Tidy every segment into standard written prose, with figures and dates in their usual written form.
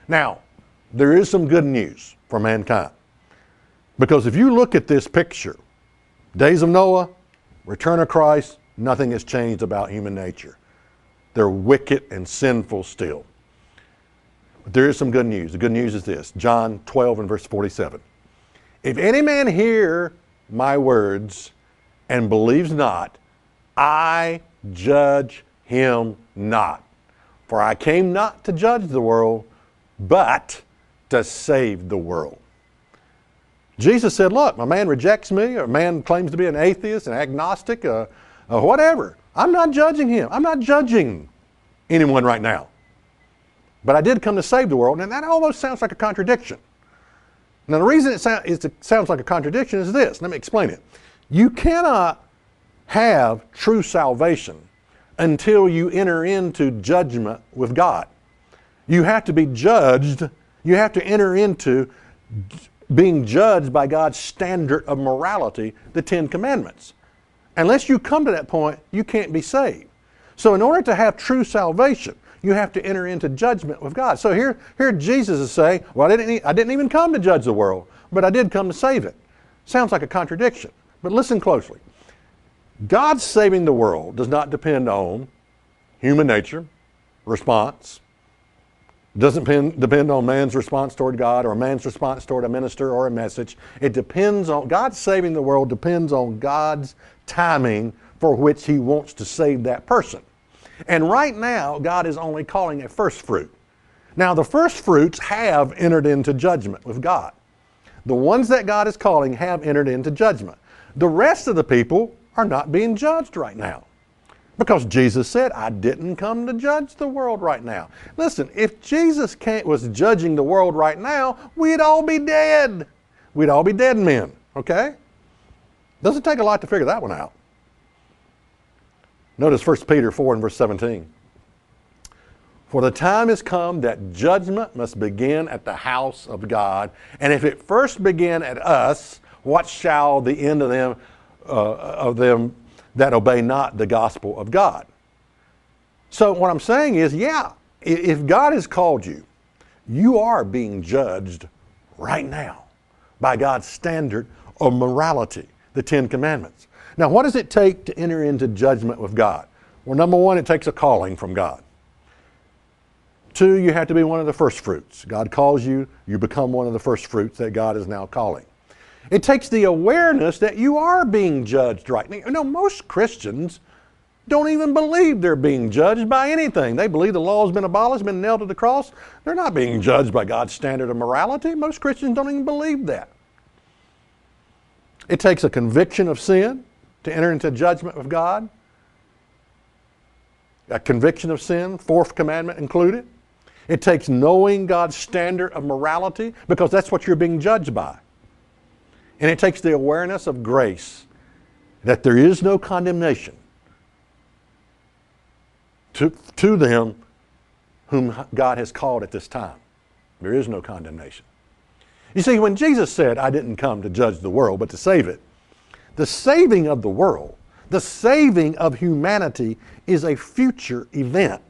Now, there is some good news for mankind. Because if you look at this picture, days of Noah, return of Christ, nothing has changed about human nature. They're wicked and sinful still. But there is some good news. The good news is this, John 12 and verse 47. If any man hear my words and believes not, I judge him not. For I came not to judge the world, but to save the world. Jesus said, look, a man rejects me, or a man claims to be an atheist, an agnostic, whatever. I'm not judging him. I'm not judging anyone right now. But I did come to save the world, and that almost sounds like a contradiction. Now, the reason it sounds like a contradiction is this. Let me explain it. You cannot have true salvation until you enter into judgment with God. You have to be judged. You have to enter into being judged by God's standard of morality, the Ten Commandments. Unless you come to that point, you can't be saved. So in order to have true salvation, you have to enter into judgment with God. So here Jesus is saying, well, I didn't even come to judge the world, but I did come to save it. Sounds like a contradiction, but listen closely. God saving the world does not depend on human nature, response. Doesn't depend on man's response toward God or man's response toward a minister or a message. It depends on, God saving the world depends on God's timing for which He wants to save that person. And right now, God is only calling a first fruit. Now, the first fruits have entered into judgment with God. The ones that God is calling have entered into judgment. The rest of the people are not being judged right now. Because Jesus said, I didn't come to judge the world right now. Listen, if Jesus was judging the world right now, we'd all be dead. We'd all be dead men, okay? Doesn't take a lot to figure that one out. Notice 1 Peter 4 and verse 17. For the time is come that judgment must begin at the house of God. And if it first began at us, what shall the end of them that obey not the gospel of God? So what I'm saying is, yeah, if God has called you, you are being judged right now by God's standard of morality, the Ten Commandments. Now, what does it take to enter into judgment with God? Well, number one, it takes a calling from God. Two, you have to be one of the first fruits. God calls you, you become one of the first fruits that God is now calling. It takes the awareness that you are being judged right now. You know, most Christians don't even believe they're being judged by anything. They believe the law has been abolished, been nailed to the cross. They're not being judged by God's standard of morality. Most Christians don't even believe that. It takes a conviction of sin to enter into judgment with God. A conviction of sin, fourth commandment included. It takes knowing God's standard of morality, because that's what you're being judged by. And it takes the awareness of grace, that there is no condemnation to them whom God has called at this time. There is no condemnation. You see, when Jesus said, I didn't come to judge the world, but to save it, the saving of the world, the saving of humanity is a future event.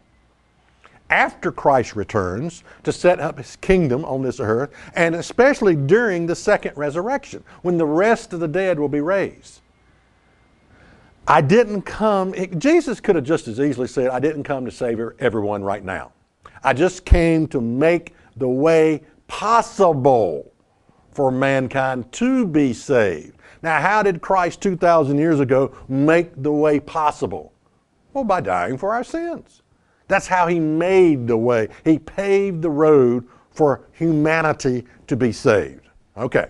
After Christ returns to set up His kingdom on this earth, and especially during the second resurrection, when the rest of the dead will be raised. I didn't come, Jesus could have just as easily said, I didn't come to save everyone right now. I just came to make the way possible for mankind to be saved. Now, how did Christ 2,000 years ago make the way possible? Well, by dying for our sins. That's how He made the way. He paved the road for humanity to be saved. Okay.